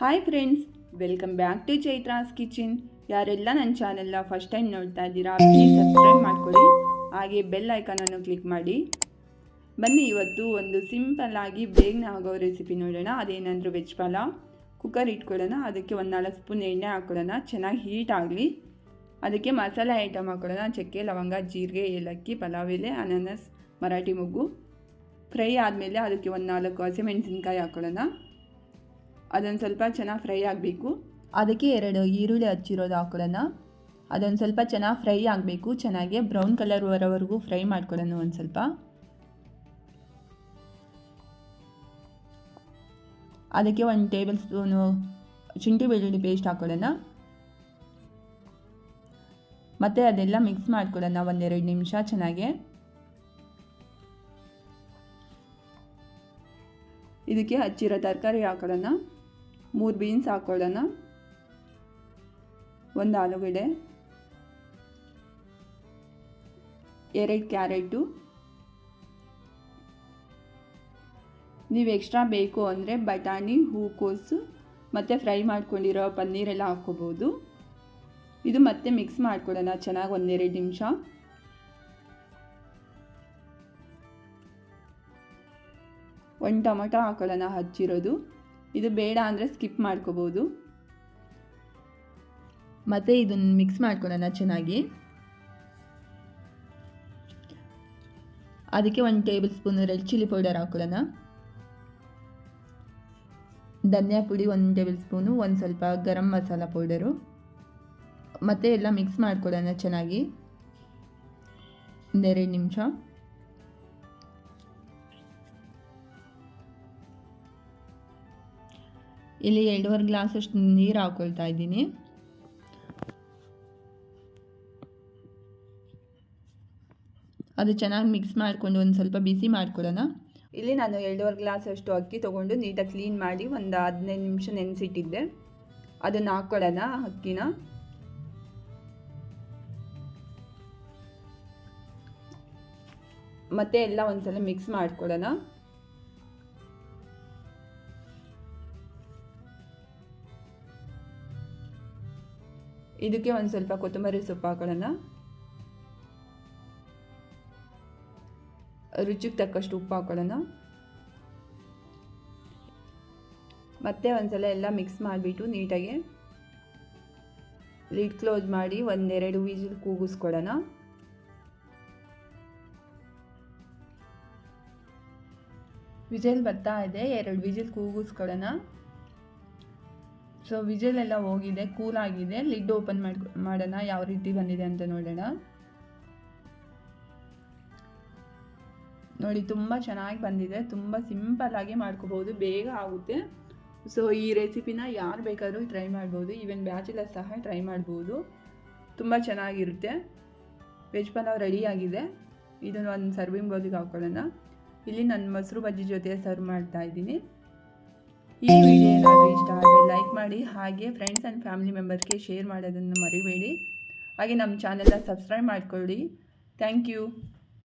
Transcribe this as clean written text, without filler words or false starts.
Hi friends, welcome back to Chaitra's kitchen. ಯಾರೆಲ್ಲ ನನ್ನ ಚಾನೆಲ್ನ ಫಸ್ಟ್ ಟೈಮ್ ನೋಡ್ತಾ ಇದ್ದೀರಾ, ಪ್ಲೀಸ್ ಸಬ್ಸ್ಕ್ರೈಬ್ ಮಾಡ್ಕೊಳ್ಳಿ, ಹಾಗೆ ಬೆಲ್ ಐಕಾನನ್ನು ಕ್ಲಿಕ್ ಮಾಡಿ. ಬನ್ನಿ ಇವತ್ತು ಒಂದು ಸಿಂಪಲ್ ಆಗಿ ಬೇಗನೆ ಆಗೋ ರೆಸಿಪಿ ನೋಡೋಣ. ಅದೇನಂದ್ರೆ ವೆಜ್ ಪಲಾವ್. ಕುಕ್ಕರ್ ಇಟ್ಕೊಳ್ಳೋಣ, ಅದಕ್ಕೆ ಒಂದು 4 ಸ್ಪೂನ್ ಎಣ್ಣೆ ಹಾಕ್ಕೊಳ್ಳೋಣ, ಚೆನ್ನಾಗಿ ಹೀಟ್ ಆಗಲಿ. ಅದಕ್ಕೆ ಮಸಾಲೆ ಐಟಮ್ ಹಾಕ್ಕೊಳ್ಳೋಣ. ಚಕ್ಕೆ, ಲವಂಗ, ಜೀರಿಗೆ, ಏಲಕ್ಕಿ, ಪಲಾವ್ ಎಲೆ, ಅನಾನಸ್, ಮರಾಠಿ ಮೊಗ್ಗು. ಫ್ರೈ ಆದಮೇಲೆ ಅದಕ್ಕೆ ಒಂದು 4 ಹಸಿಮೆಣಸಿನ್ಕಾಯಿ ಹಾಕ್ಕೊಳ್ಳೋಣ. ಅದೊಂದು ಸ್ವಲ್ಪ ಚೆನ್ನಾಗಿ ಫ್ರೈ ಆಗಬೇಕು. ಅದಕ್ಕೆ 2 ಈರುಳ್ಳಿ ಹಚ್ಚಿರೋದು ಹಾಕ್ಕೊಳ್ಳೋಣ. ಅದೊಂದು ಸ್ವಲ್ಪ ಚೆನ್ನಾಗಿ ಫ್ರೈ ಆಗಬೇಕು. ಚೆನ್ನಾಗಿ ಬ್ರೌನ್ ಕಲರ್ ಬರೋವರೆಗೂ ಫ್ರೈ ಮಾಡ್ಕೊಳ್ಳೋಣ. ಒಂದು ಸ್ವಲ್ಪ ಅದಕ್ಕೆ 1 ಟೇಬಲ್ ಸ್ಪೂನು ಶುಂಠಿ ಬೆಳ್ಳುಳ್ಳಿ ಪೇಸ್ಟ್ ಹಾಕ್ಕೊಳ್ಳೋಣ. ಮತ್ತು ಅದೆಲ್ಲ ಮಿಕ್ಸ್ ಮಾಡ್ಕೊಳ್ಳೋಣ 1-2 ನಿಮಿಷ ಚೆನ್ನಾಗೆ. ಇದಕ್ಕೆ ಹಚ್ಚಿರೋ ತರಕಾರಿ ಹಾಕ್ಕೊಳ್ಳೋಣ. 3 ಬೀನ್ಸ್ ಹಾಕ್ಕೊಳ್ಳೋಣ, 1 ಆಲೂಗಡ್ಡೆ, 2 ಕ್ಯಾರೆಟು. ನೀವು ಎಕ್ಸ್ಟ್ರಾ ಬೇಕು ಅಂದರೆ ಬಟಾಣಿ, ಹೂಕೋಸು ಮತ್ತು ಫ್ರೈ ಮಾಡ್ಕೊಂಡಿರೋ ಪನ್ನೀರೆಲ್ಲ ಹಾಕ್ಕೋಬೋದು. ಇದು ಮತ್ತೆ ಮಿಕ್ಸ್ ಮಾಡ್ಕೊಳ್ಳೋಣ ಚೆನ್ನಾಗಿ 1-2 ನಿಮಿಷ. ಒಂದು ಟೊಮೊಟೊ ಹಾಕ್ಕೊಳ್ಳೋಣ ಹಚ್ಚಿರೋದು. ಇದು ಬೇಡ ಅಂದರೆ ಸ್ಕಿಪ್ ಮಾಡ್ಕೋಬೋದು. ಮತ್ತು ಇದನ್ನು ಮಿಕ್ಸ್ ಮಾಡ್ಕೊಳ್ಳೋಣ ಚೆನ್ನಾಗಿ. ಅದಕ್ಕೆ 1 table spoon red chilli powder ಹಾಕ್ಕೊಳ್ಳೋಣ. ಧನಿಯಾ ಪುಡಿ 1 ಟೇಬಲ್ ಸ್ಪೂನು, ಒಂದು ಸ್ವಲ್ಪ ಗರಂ ಮಸಾಲ ಪೌಡರು. ಮತ್ತು ಎಲ್ಲ ಮಿಕ್ಸ್ ಮಾಡ್ಕೊಳ್ಳೋಣ ಚೆನ್ನಾಗಿ 1-2 ನಿಮಿಷ. ಇಲ್ಲಿ 2.5 ಗ್ಲಾಸಷ್ಟು ನೀರು ಹಾಕ್ಕೊಳ್ತಾ ಇದ್ದೀನಿ. ಅದು ಚೆನ್ನಾಗಿ ಮಿಕ್ಸ್ ಮಾಡಿಕೊಂಡು ಒಂದು ಸ್ವಲ್ಪ ಬಿಸಿ ಮಾಡ್ಕೊಳ್ಳೋಣ. ಇಲ್ಲಿ ನಾನು 2.5 ಗ್ಲಾಸಷ್ಟು ಅಕ್ಕಿ ತೊಗೊಂಡು ನೀಟಾಗಿ ಕ್ಲೀನ್ ಮಾಡಿ ಒಂದು 15 ನಿಮಿಷ ನೆನೆಸಿಟ್ಟಿದ್ದೆ. ಅದನ್ನು ಹಾಕ್ಕೊಳ್ಳೋಣ ಅಕ್ಕಿನ. ಮತ್ತೆ ಎಲ್ಲ ಒಂದ್ಸಲ ಮಿಕ್ಸ್ ಮಾಡ್ಕೊಳ್ಳೋಣ. ಇದಕ್ಕೆ ಒಂದು ಸ್ವಲ್ಪ ಕೊತ್ತಂಬರಿ ಸೊಪ್ಪು ಹಾಕೊಳ್ಳೋಣ. ರುಚಿಗೆ ತಕ್ಕಷ್ಟು ಉಪ್ಪು ಹಾಕೊಳ್ಳೋಣ. ಮತ್ತೆ ಒಂದ್ಸಲ ಎಲ್ಲ ಮಿಕ್ಸ್ ಮಾಡಿಬಿಟ್ಟು ನೀಟಾಗಿ ಲಿಡ್ ಕ್ಲೋಸ್ ಮಾಡಿ 1-2 ವಿಸಿಲ್ ಕೂಗಿಸ್ಕೊಳ್ಳೋಣ. ವಿಜಿಲ್ ಬರ್ತಾ ಇದೆ, 2 ವಿಜಿಲ್ ಕೂಗಿಸ್ಕೊಳ್ಳೋಣ. ಸೊ ವಿಜಿಲ್ ಎಲ್ಲ ಹೋಗಿದೆ, ಕೂಲ್ ಆಗಿದೆ. ಲಿಡ್ ಓಪನ್ ಮಾಡೋಣ, ಯಾವ ರೀತಿ ಬಂದಿದೆ ಅಂತ ನೋಡೋಣ. ನೋಡಿ, ತುಂಬ ಚೆನ್ನಾಗಿ ಬಂದಿದೆ. ತುಂಬ ಸಿಂಪಲ್ಲಾಗಿ ಮಾಡ್ಕೋಬೋದು, ಬೇಗ ಆಗುತ್ತೆ. ಸೊ ಈ ರೆಸಿಪಿನ ಯಾರು ಬೇಕಾದರೂ ಟ್ರೈ ಮಾಡ್ಬೋದು, ಈವನ್ ಬ್ಯಾಚುಲರ್ ಸಹ ಟ್ರೈ ಮಾಡ್ಬೋದು. ತುಂಬ ಚೆನ್ನಾಗಿರುತ್ತೆ. ವೆಜ್ ಪಲಾವ್ ರೆಡಿಯಾಗಿದೆ. ಇದನ್ನು ಒಂದು ಸರ್ವಿಂಗ್ ಬೌಲಿಗೆ ಹಾಕ್ಕೊಳ್ಳೋಣ. ಇಲ್ಲಿ ನಾನು ಮೊಸರು ಬಜ್ಜಿ ಜೊತೆ ಸರ್ವ್ ಮಾಡ್ತಾ ಇದ್ದೀನಿ. ಈ ವಿಡಿಯೋ ಏನಾದರೂ ಇಷ್ಟ ಆದರೆ ಲೈಕ್ ಮಾಡಿ, ಹಾಗೆ ಫ್ರೆಂಡ್ಸ್ ಆ್ಯಂಡ್ ಫ್ಯಾಮಿಲಿ ಮೆಂಬರ್ಸ್ಗೆ ಶೇರ್ ಮಾಡೋದನ್ನು ಮರಿಬೇಡಿ. ಹಾಗೆ ನಮ್ಮ ಚಾನೆಲ್ನ ಸಬ್ಸ್ಕ್ರೈಬ್ ಮಾಡ್ಕೊಳ್ಳಿ. Thank you.